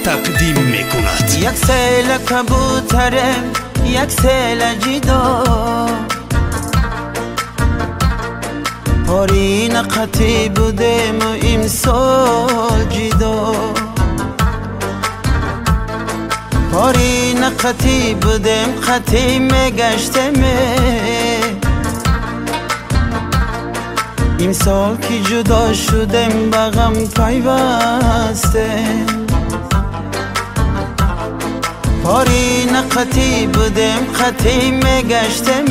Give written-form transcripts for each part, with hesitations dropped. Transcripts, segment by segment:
تقدیم میکند. یک سیل کبوترم یک سیل جدا، پارین قطی بودم و امسال جدا، پارین قطی بودم قطی میگشتم، امسال که جدا شدم به غم پیوستم، پارین قطی بودم قطی میگشتم،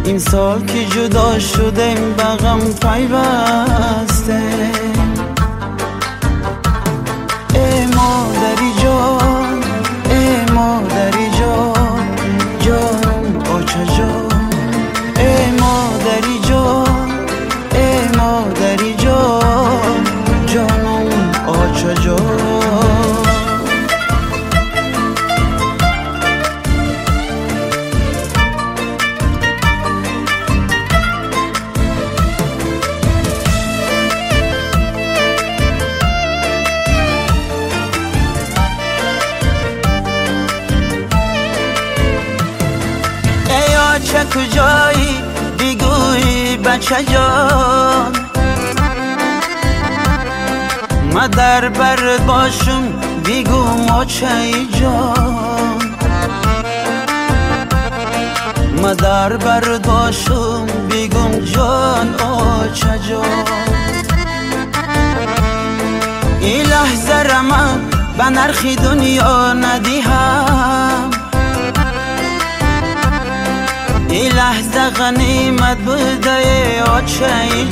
امسال که جدا شدم به غم پیوستم. ای مادری جان ای مادری جان جانم آچه جان، ای مادری جان ای مادری جان جانم آچه جان. چه کجایی بگوی بچه جان، ما در بر باشم بگو ماچه جان، ما در بر باشم بگم جان آچه جان. این لحظه را من به نرخ دنیا ندیهم، این لحظه غنیمت بوده آچه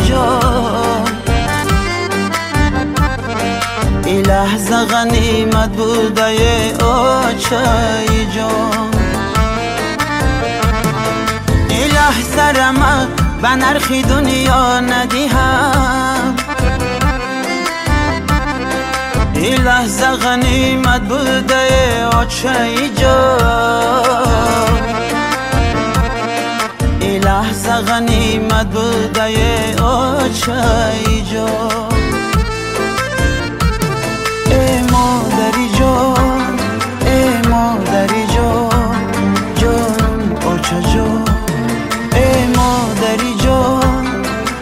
جان، این لحظه غنیمت بوده آچه جان. این لحظه را من به نرخ دنیا ندیهم، این لحظه غنیمت بوده آچه جان، این لحظه غنیمت بوده آچه جان. ای مادری جان ای مادری جان جانم آچه جان، ای مادری جان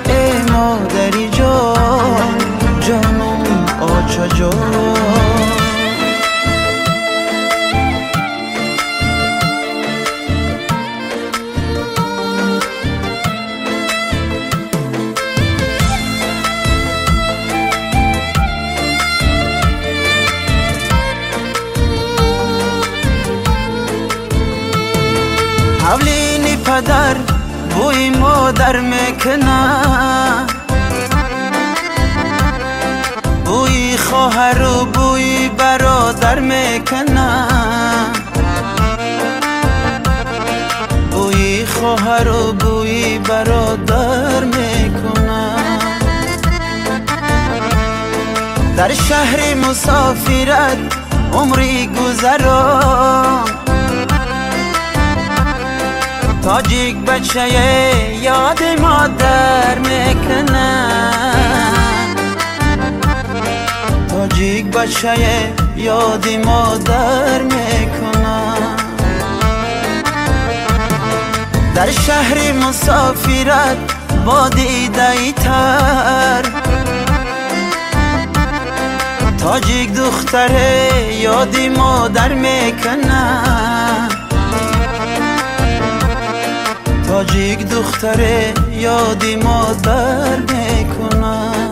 ای مادری جان جانم آچه جان. حولینی پدر بوی مادر میکنه، بوی خواهر و بوی برادر میکنه، بوی خواهر و بوی برادر میکنه. در شهر مسافرت عمری گذران، تاجیک بچه یاد مادر میکنه، تاجیک بچه یاد مادر میکنه. در شهر مسافرت با دیده تر، تاجیک دختر یاد مادر میکنه، تاجیک دختر یادی مادر میکنه.